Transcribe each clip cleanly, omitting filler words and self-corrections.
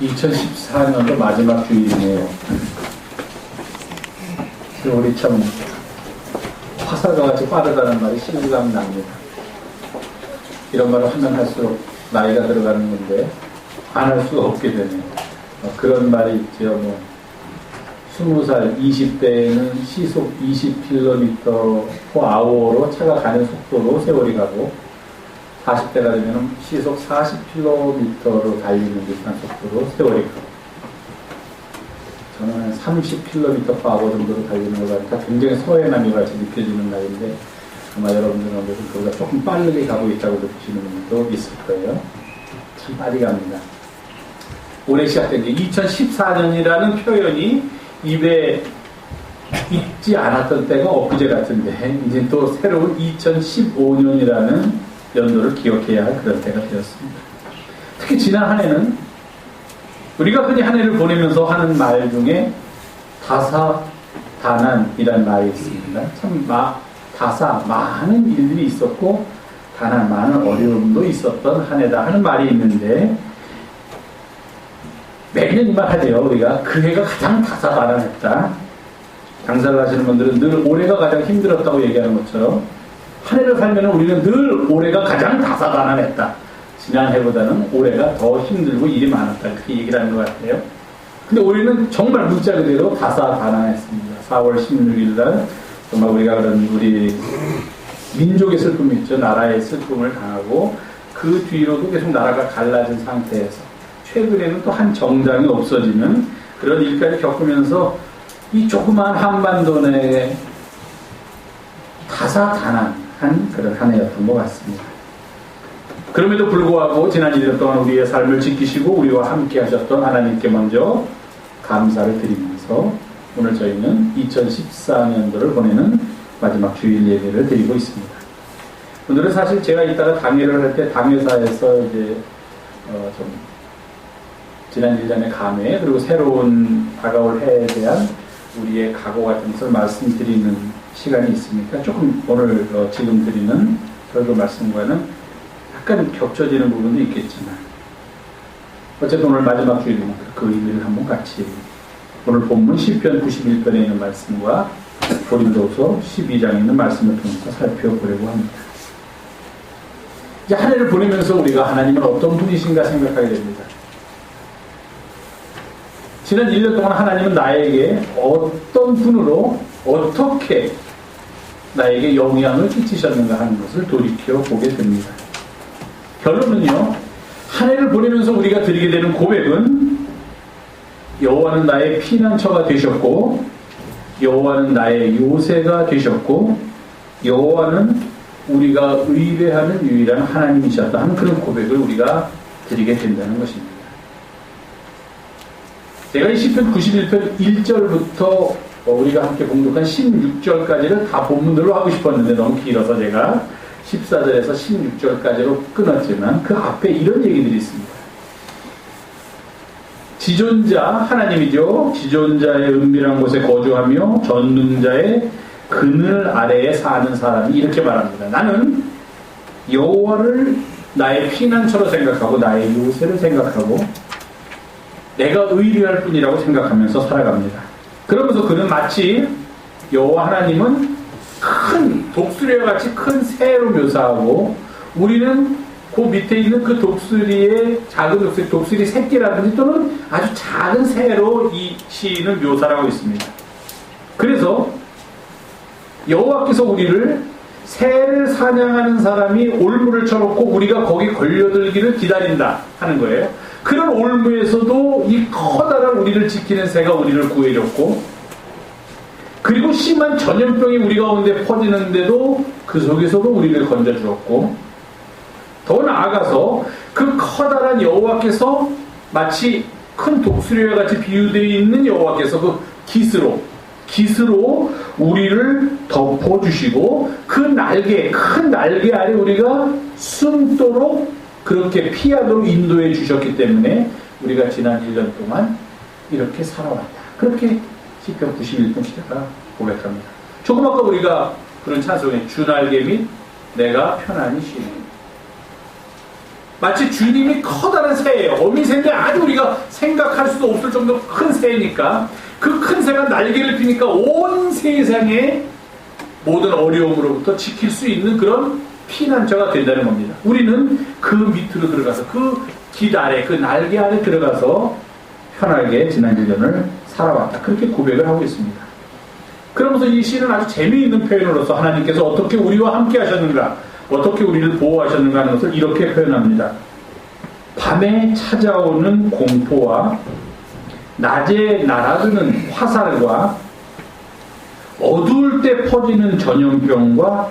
2014년도 마지막 주일이네요. 우리 참 화살과 같이 빠르다는 말이 실감 납니다. 이런 말을 하면 할수록 나이가 들어가는 건데 안 할 수가 없게 되네요. 그런 말이 있죠. 20살, 20대에는 시속 20km/h로 차가 가는 속도로 세월이 가고 40대가 되면 시속 40km로 달리는 듯한 속도로 세월이 가고 저는 한 30km/h 정도로 달리는 걸 보니까 굉장히 서해남이 같이 느껴지는 날인데 아마 여러분들은 그보다 조금 빠르게 가고 있다고 느끼시는 분도 있을 거예요. 참 빨리 갑니다. 올해 시작된 게 2014년이라는 표현이 입에 있지 않았던 때가 엊그제 같은데 이제 또 새로운 2015년이라는 연도를 기억해야 할 그런 때가 되었습니다. 특히 지난 한 해는 우리가 흔히 한 해를 보내면서 하는 말 중에 다사다난이라는 말이 있습니다. 참 많은 일들이 있었고 다난 많은 어려움도 있었던 한 해다 하는 말이 있는데 매년 이 말 하죠. 우리가 그 해가 가장 다사다난했다. 장사를 하시는 분들은 늘 올해가 가장 힘들었다고 얘기하는 것처럼 한 해를 살면 우리는 늘 올해가 가장 다사다난했다. 지난 해보다는 올해가 더 힘들고 일이 많았다. 그렇게 얘기를 하는 것 같아요. 근데 올해는 정말 문자 그대로 다사다난했습니다. 4월 16일 날 정말 우리가 그런 우리 민족의 슬픔이 있죠. 나라의 슬픔을 당하고 그 뒤로도 계속 나라가 갈라진 상태에서 최근에는 또 한 정당이 없어지는 그런 일까지 겪으면서 이 조그만 한반도 내에 다사다난한 그런 한 해였던 것 같습니다. 그럼에도 불구하고 지난 1년 동안 우리의 삶을 지키시고 우리와 함께 하셨던 하나님께 먼저 감사를 드리면서 오늘 저희는 2014년도를 보내는 마지막 주일 예배를 드리고 있습니다. 오늘은 사실 제가 이따가 당회를 할 때 당회사에서 이제 좀 지난 1년의 감회 그리고 새로운 다가올 해에 대한 우리의 각오 같은 것을 말씀드리는 시간이 있으니까 조금 오늘 지금 드리는 설교 말씀과는 약간 겹쳐지는 부분도 있겠지만 어쨌든 오늘 마지막 주일이니까 그 의미를 한번 같이 오늘 본문 시편 91편에 있는 말씀과 고린도서 12장에 있는 말씀을 통해서 살펴보려고 합니다. 이제 한 해를 보내면서 우리가 하나님은 어떤 분이신가 생각하게 됩니다. 지난 1년 동안 하나님은 나에게 어떤 분으로 어떻게 나에게 영향을 끼치셨는가 하는 것을 돌이켜보게 됩니다. 결론은요, 한 해를 보내면서 우리가 드리게 되는 고백은 여호와는 나의 피난처가 되셨고 여호와는 나의 요새가 되셨고 여호와는 우리가 의뢰하는 유일한 하나님이셨다 하는 그런 고백을 우리가 드리게 된다는 것입니다. 제가 이 시편 91편 1절부터 우리가 함께 공독한 16절까지를 다 본문들로 하고 싶었는데 너무 길어서 제가 14절에서 16절까지로 끊었지만 그 앞에 이런 얘기들이 있습니다. 지존자 하나님이죠. 지존자의 은밀한 곳에 거주하며 전능자의 그늘 아래에 사는 사람이 이렇게 말합니다. 나는 여호와를 나의 피난처로 생각하고 나의 요새를 생각하고 내가 의뢰할 뿐이라고 생각하면서 살아갑니다. 그러면서 그는 마치 여호와 하나님은 큰 독수리와 같이 큰 새로 묘사하고 우리는 그 밑에 있는 그 독수리의 작은 독수리 새끼라든지 또는 아주 작은 새로 이 시인은 묘사를 하고 있습니다. 그래서 여호와께서 우리를 새를 사냥하는 사람이 올무를 쳐놓고 우리가 거기 걸려들기를 기다린다 하는 거예요. 그런 올무에서도 이 커다란 우리를 지키는 새가 우리를 구해줬고 그리고 심한 전염병이 우리 가운데 퍼지는데도 그 속에서도 우리를 건져주었고 더 나아가서 그 커다란 여호와께서 마치 큰 독수리와 같이 비유되어 있는 여호와께서 그 깃으로 우리를 덮어주시고 그 날개, 큰 날개 아래 우리가 숨도록 그렇게 피하도록 인도해 주셨기 때문에 우리가 지난 1년 동안 이렇게 살아왔다. 그렇게 시편 91편 시대가 고백합니다. 조금 아까 우리가 그런 찬송에 주 날개 및 내가 편안히 쉬는 마치 주님이 커다란 새예요. 어미새인데 아주 우리가 생각할 수도 없을 정도로 큰 새니까 그 큰 새가 날개를 피니까 온 세상의 모든 어려움으로부터 지킬 수 있는 그런 피난처가 된다는 겁니다. 우리는 그 밑으로 들어가서 그 깃 아래, 그 날개 아래 들어가서 편하게 지난 1년을 살아왔다. 그렇게 고백을 하고 있습니다. 그러면서 이 시는 아주 재미있는 표현으로서 하나님께서 어떻게 우리와 함께 하셨는가, 어떻게 우리를 보호하셨는가 하는 것을 이렇게 표현합니다. 밤에 찾아오는 공포와 낮에 날아드는 화살과 어두울 때 퍼지는 전염병과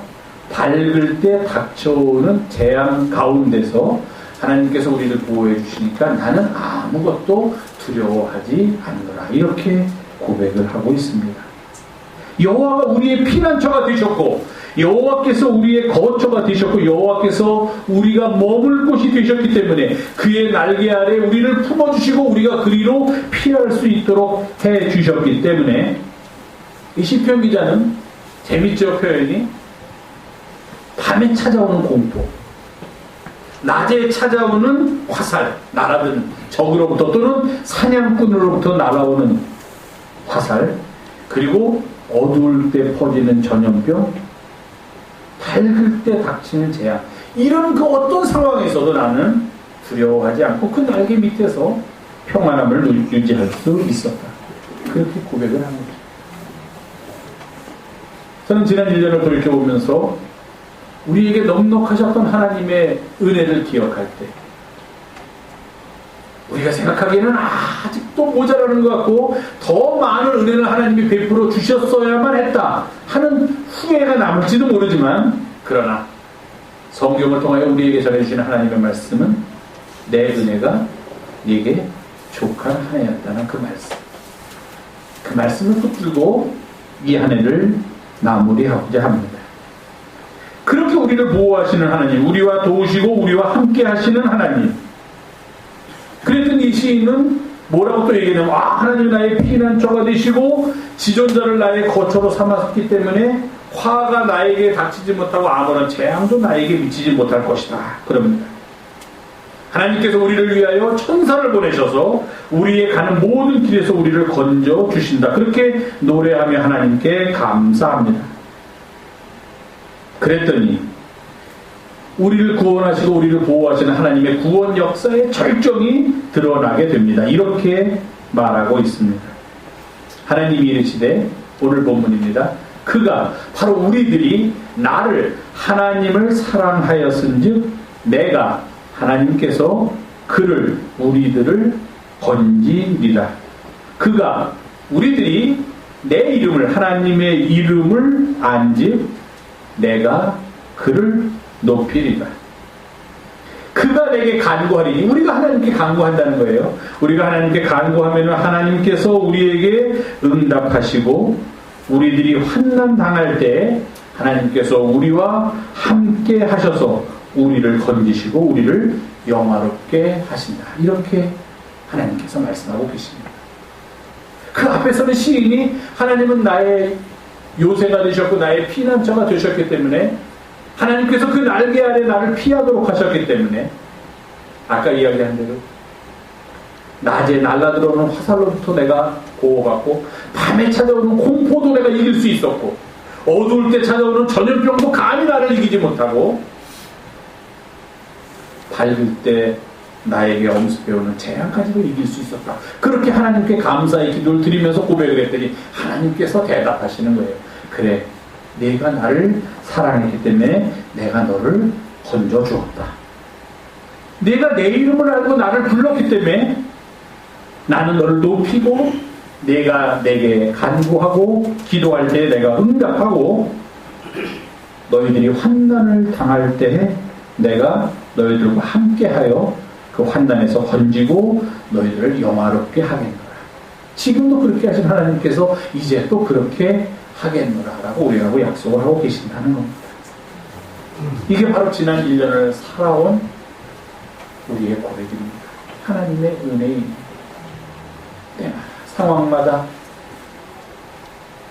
밝을 때 닥쳐오는 재앙 가운데서 하나님께서 우리를 보호해 주시니까 나는 아무것도 두려워하지 않노라. 이렇게 고백을 하고 있습니다. 여호와가 우리의 피난처가 되셨고 여호와께서 우리의 거처가 되셨고 여호와께서 우리가 머물 곳이 되셨기 때문에 그의 날개 아래 우리를 품어주시고 우리가 그리로 피할 수 있도록 해주셨기 때문에 이 시편 기자는 재밌죠, 표현이. 밤에 찾아오는 공포, 낮에 찾아오는 화살, 날아드는 적으로부터 또는 사냥꾼으로부터 날아오는 화살, 그리고 어두울 때 퍼지는 전염병, 밝을 때 닥치는 재앙, 이런 그 어떤 상황에서도 나는 두려워하지 않고 그 날개 밑에서 평안함을 유지할 수 있었다. 그렇게 고백을 합니다. 저는 지난 1년을 돌이켜보면서 우리에게 넉넉하셨던 하나님의 은혜를 기억할 때 우리가 생각하기에는 아직도 모자라는 것 같고 더 많은 은혜를 하나님이 베풀어 주셨어야만 했다 하는 후회가 남을지도 모르지만, 그러나 성경을 통하여 우리에게 전해주시는 하나님의 말씀은 내 은혜가 네게 족한 한 해였다는 그 말씀, 그 말씀을 붙들고 이 한 해를 마무리하고자 합니다. 그렇게 우리를 보호하시는 하나님, 우리와 도우시고 우리와 함께 하시는 하나님. 그랬더니 이 시인은 뭐라고 또 얘기하냐면, 하나님 나의 피난처가 되시고 지존자를 나의 거처로 삼았기 때문에 화가 나에게 닥치지 못하고 아무런 재앙도 나에게 미치지 못할 것이다. 그럽니다. 하나님께서 우리를 위하여 천사를 보내셔서 우리의 가는 모든 길에서 우리를 건져 주신다. 그렇게 노래하며 하나님께 감사합니다. 그랬더니 우리를 구원하시고 우리를 보호하시는 하나님의 구원 역사의 절정이 드러나게 됩니다. 이렇게 말하고 있습니다. 하나님이 이르시되, 오늘 본문입니다. 그가 바로 우리들이 나를 하나님을 사랑하였은즉 내가 하나님께서 그를 우리들을 건지리라. 그가 우리들이 내 이름을, 하나님의 이름을 안즉 내가 그를 높이리라. 그가 내게 간구하리니, 우리가 하나님께 간구한다는 거예요. 우리가 하나님께 간구하면 하나님께서 우리에게 응답하시고 우리들이 환난 당할 때 하나님께서 우리와 함께 하셔서 우리를 건지시고 우리를 영화롭게 하신다. 이렇게 하나님께서 말씀하고 계십니다. 그 앞에서는 시인이 하나님은 나의 요새가 되셨고 나의 피난처가 되셨기 때문에, 하나님께서 그 날개 아래 나를 피하도록 하셨기 때문에, 아까 이야기한 대로 낮에 날아들어오는 화살로부터 내가 보호받고 밤에 찾아오는 공포도 내가 이길 수 있었고 어두울 때 찾아오는 전염병도 감히 나를 이기지 못하고 밝을 때 나에게 엄습해오는 재앙까지도 이길 수 있었다. 그렇게 하나님께 감사의 기도를 드리면서 고백을 했더니 하나님께서 대답하시는 거예요. 그래, 네가 나를 사랑했기 때문에 내가 너를 건져주었다. 네가 내 이름을 알고 나를 불렀기 때문에 나는 너를 높이고 네가 내게 간구하고 기도할 때 내가 응답하고 너희들이 환난을 당할 때에 내가 너희들과 함께하여 그 환난에서 건지고 너희들을 영화롭게 하겠노라. 지금도 그렇게 하신 하나님께서 이제 또 그렇게 하겠노라 라고 우리하고 약속을 하고 계신다는 겁니다. 이게 바로 지난 1년을 살아온 우리의 고백입니다. 하나님의 은혜입니다. 상황마다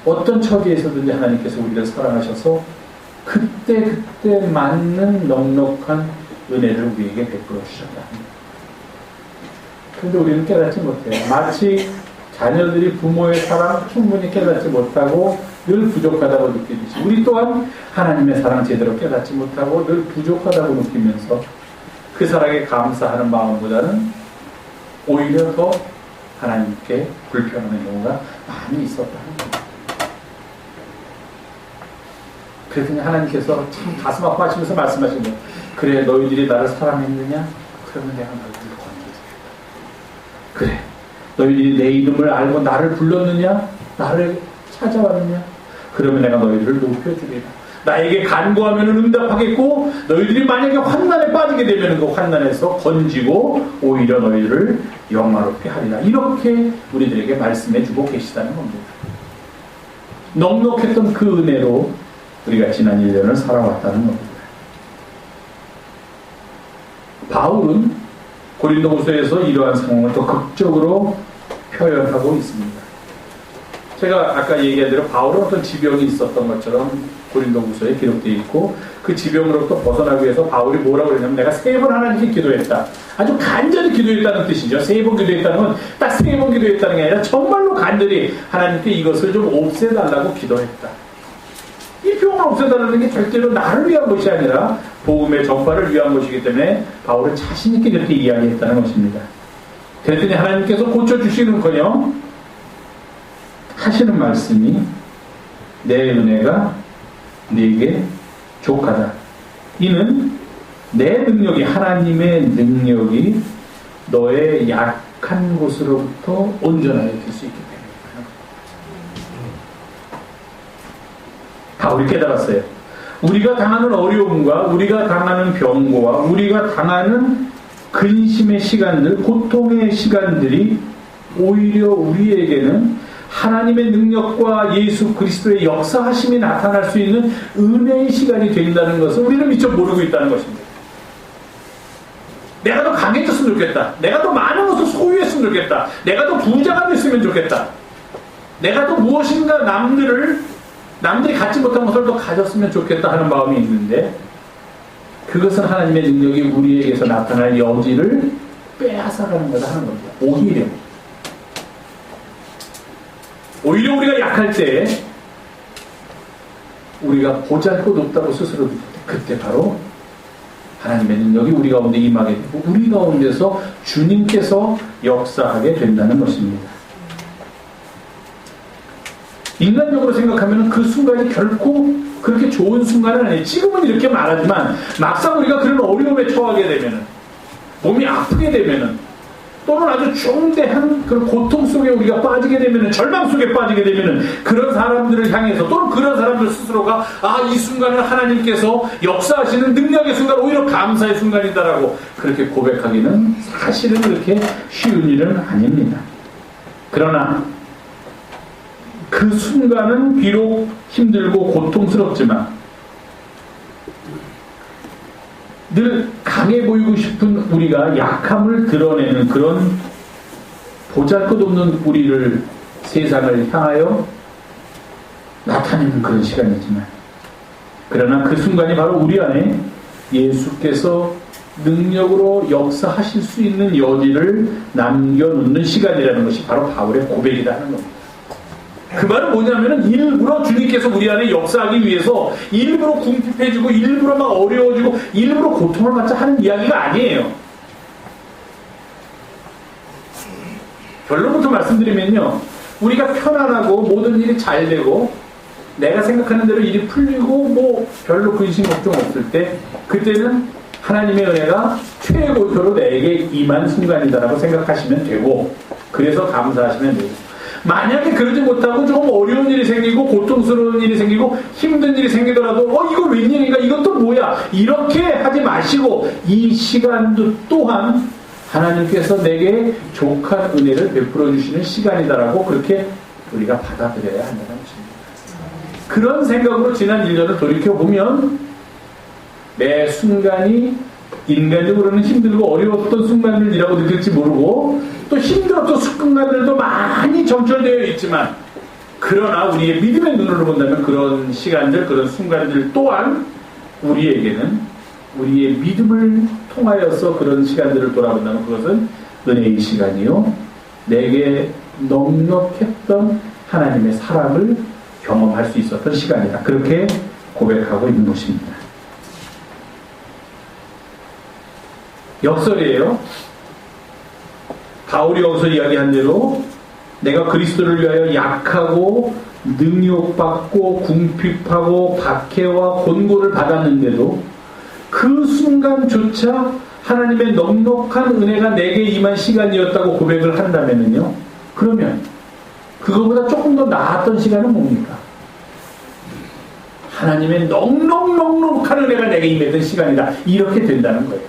어떤 처지에서든지 하나님께서 우리를 사랑하셔서 그때 맞는 넉넉한 은혜를 우리에게 베풀어 주셨다. 근데 우리는 깨닫지 못해요. 마치 자녀들이 부모의 사랑 충분히 깨닫지 못하고 늘 부족하다고 느끼듯이 우리 또한 하나님의 사랑 제대로 깨닫지 못하고 늘 부족하다고 느끼면서 그 사랑에 감사하는 마음보다는 오히려 더 하나님께 불평하는 경우가 많이 있었다는 거예요. 그랬더니 하나님께서 참 가슴 아파하시면서 말씀하신 거예요. 그래, 너희들이 나를 사랑했느냐? 그러면 내가 너희들을 건져주겠다. 그래, 너희들이 내 이름을 알고 나를 불렀느냐? 나를 찾아왔느냐? 그러면 내가 너희들을 높여주리라. 나에게 간구하면 응답하겠고 너희들이 만약에 환난에 빠지게 되면 그 환난에서 건지고 오히려 너희들을 영화롭게 하리라. 이렇게 우리들에게 말씀해 주고 계시다는 겁니다. 넉넉했던 그 은혜로 우리가 지난 1년을 살아왔다는 겁니다. 바울은 고린도후서에서 이러한 상황을 더 극적으로 표현하고 있습니다. 제가 아까 얘기한 대로 바울은 어떤 지병이 있었던 것처럼 고린도후서에 기록되어 있고 그 지병으로부터 벗어나기 위해서 바울이 뭐라고 그러냐면 내가 3번 하나님께 기도했다. 아주 간절히 기도했다는 뜻이죠. 3번 기도했다는 건 딱 3번 기도했다는 게 아니라 정말로 간절히 하나님께 이것을 좀 없애달라고 기도했다. 이 병을 없애달라는 게 절대로 나를 위한 것이 아니라 복음의 전파를 위한 것이기 때문에 바울은 자신 있게 이렇게 이야기했다는 것입니다. 그랬더니 하나님께서 고쳐주시는커녕 하시는 말씀이 내 은혜가 네게 족하다. 이는 내 능력이 하나님의 능력이 너의 약한 곳으로부터 온전하게 될 수 있기 때문이다. 바울이 깨달았어요. 우리가 당하는 어려움과 우리가 당하는 병고와 우리가 당하는 근심의 시간들, 고통의 시간들이 오히려 우리에게는 하나님의 능력과 예수 그리스도의 역사하심이 나타날 수 있는 은혜의 시간이 된다는 것을 우리는 미처 모르고 있다는 것입니다. 내가 더 강해졌으면 좋겠다. 내가 더 많은 것을 소유했으면 좋겠다. 내가 더 부자가 됐으면 좋겠다. 내가 더 무엇인가 남들이 갖지 못한 것을 더 가졌으면 좋겠다 하는 마음이 있는데 그것은 하나님의 능력이 우리에게서 나타날 여지를 빼앗아가는 거다 하는 겁니다. 오히려 우리가 약할 때 우리가 보잘것없다고 스스로 느낄 때 그때 바로 하나님의 능력이 우리 가운데 임하게 되고 우리 가운데서 주님께서 역사하게 된다는 것입니다. 인간적으로 생각하면 그 순간이 결코 그렇게 좋은 순간은 아니에요. 지금은 이렇게 말하지만 막상 우리가 그런 어려움에 처하게 되면 몸이 아프게 되면 또는 아주 중대한 그런 고통 속에 우리가 빠지게 되면 절망 속에 빠지게 되면 그런 사람들을 향해서 또는 그런 사람들 스스로가 이 순간은 하나님께서 역사하시는 능력의 순간 오히려 감사의 순간이다라고 그렇게 고백하기는 사실은 그렇게 쉬운 일은 아닙니다. 그러나 그 순간은 비록 힘들고 고통스럽지만 늘 강해 보이고 싶은 우리가 약함을 드러내는 그런 보잘것없는 우리를 세상을 향하여 나타내는 그런 시간이지만 그러나 그 순간이 바로 우리 안에 예수께서 능력으로 역사하실 수 있는 여지를 남겨놓는 시간이라는 것이 바로 바울의 고백이다 하는 겁니다. 그 말은 뭐냐면은 일부러 주님께서 우리 안에 역사하기 위해서 일부러 궁핍해지고 일부러 막 어려워지고 일부러 고통을 받자 하는 이야기가 아니에요. 결론부터 말씀드리면요, 우리가 편안하고 모든 일이 잘 되고 내가 생각하는 대로 일이 풀리고 뭐 별로 근심 걱정 없을 때 그때는 하나님의 은혜가 최고조로 내게 임한 순간이다라고 생각하시면 되고 그래서 감사하시면 되고, 만약에 그러지 못하고 조금 어려운 일이 생기고 고통스러운 일이 생기고 힘든 일이 생기더라도 이거 웬일인가, 이것도 뭐야, 이렇게 하지 마시고 이 시간도 또한 하나님께서 내게 족한 은혜를 베풀어 주시는 시간이다라고 그렇게 우리가 받아들여야 한다는 것입니다. 그런 생각으로 지난 1년을 돌이켜보면 매 순간이 인간적으로는 힘들고 어려웠던 순간들이라고 느낄지 모르고 또 힘들었던 순간들도 많이 점철되어 있지만, 그러나 우리의 믿음의 눈으로 본다면 그런 시간들, 그런 순간들 또한 우리에게는 우리의 믿음을 통하여서 그런 시간들을 돌아본다면 그것은 은혜의 시간이요. 내게 넉넉했던 하나님의 사랑을 경험할 수 있었던 시간이다. 그렇게 고백하고 있는 것입니다. 역설이에요. 바울이 여기서 이야기한 대로 내가 그리스도를 위하여 약하고 능욕받고 궁핍하고 박해와 곤고를 받았는데도 그 순간조차 하나님의 넉넉한 은혜가 내게 임한 시간이었다고 고백을 한다면요, 그러면 그거보다 조금 더 나았던 시간은 뭡니까? 하나님의 넉넉한 은혜가 내게 임했던 시간이다. 이렇게 된다는 거예요.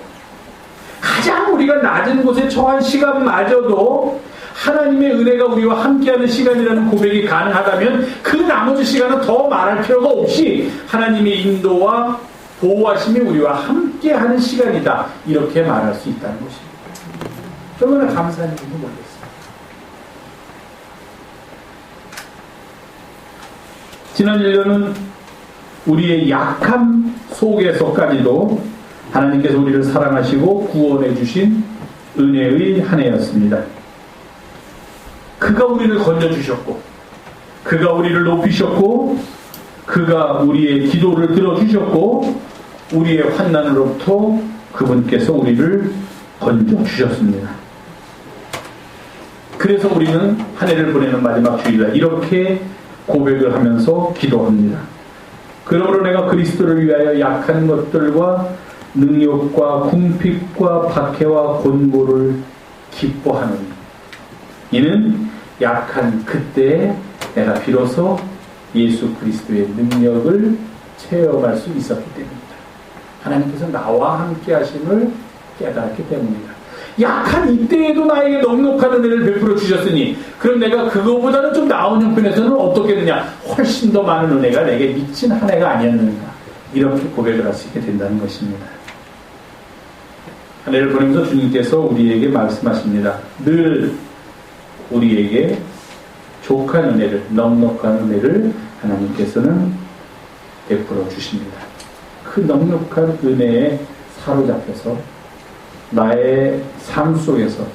가장 우리가 낮은 곳에 처한 시간마저도 하나님의 은혜가 우리와 함께하는 시간이라는 고백이 가능하다면 그 나머지 시간은 더 말할 필요가 없이 하나님의 인도와 보호하심이 우리와 함께하는 시간이다. 이렇게 말할 수 있다는 것입니다. 얼마나 감사한 일인지 모르겠어요. 지난 1년은 우리의 약함 속에서까지도 하나님께서 우리를 사랑하시고 구원해 주신 은혜의 한 해였습니다. 그가 우리를 건져주셨고 그가 우리를 높이셨고 그가 우리의 기도를 들어주셨고 우리의 환난으로부터 그분께서 우리를 건져주셨습니다. 그래서 우리는 한 해를 보내는 마지막 주일날 이렇게 고백을 하면서 기도합니다. 그러므로 내가 그리스도를 위하여 약한 것들과 능력과 궁핍과 박해와 곤고를 기뻐하노니 이는 약한 그때에 내가 비로소 예수 그리스도의 능력을 체험할 수 있었기 때문이다. 하나님께서 나와 함께 하심을 깨달았기 때문이다. 약한 이때에도 나에게 넉넉한 은혜를 베풀어 주셨으니 그럼 내가 그거보다는 좀 나은 형편에서는 어떻겠느냐? 훨씬 더 많은 은혜가 내게 미친 한 해가 아니었는가? 이렇게 고백을 할 수 있게 된다는 것입니다. 한 해를 보내면서 주님께서 우리에게 말씀하십니다. 늘 우리에게 족한 은혜를, 넉넉한 은혜를 하나님께서는 베풀어 주십니다. 그 넉넉한 은혜에 사로잡혀서 나의 삶 속에서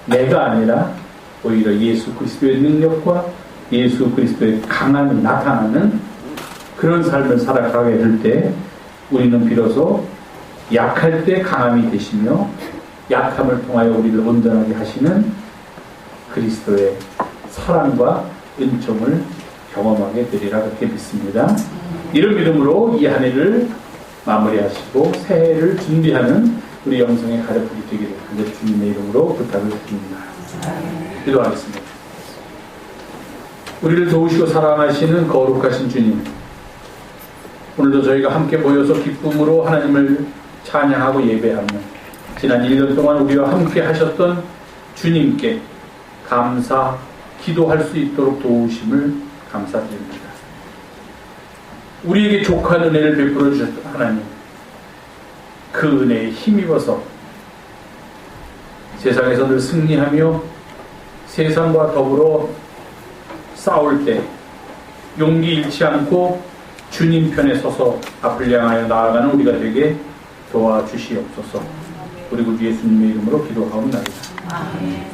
내가 아니라 오히려 예수 그리스도의 능력과 예수 그리스도의 강함이 나타나는 그런 삶을 살아가게 될 때 우리는 비로소 약할 때 강함이 되시며 약함을 통하여 우리를 온전하게 하시는 그리스도의 사랑과 은총을 경험하게 되리라 그렇게 믿습니다. 이런 믿음으로 이 한 해를 마무리하시고 새해를 준비하는 우리 영성의 가르침이 되기를 간절히 주님의 이름으로 부탁을 드립니다. 기도하겠습니다. 우리를 도우시고 사랑하시는 거룩하신 주님, 오늘도 저희가 함께 모여서 기쁨으로 하나님을 찬양하고 예배하며 지난 1년 동안 우리와 함께 하셨던 주님께 감사, 기도할 수 있도록 도우심을 감사드립니다. 우리에게 족한 은혜를 베풀어 주셨던 하나님, 그 은혜에 힘입어서 세상에서 늘 승리하며 세상과 더불어 싸울 때 용기 잃지 않고 주님 편에 서서 앞을 향하여 나아가는 우리가 되게 도와주시옵소서. 우리 구 예수님의 이름으로 기도하옵나이다. 아멘.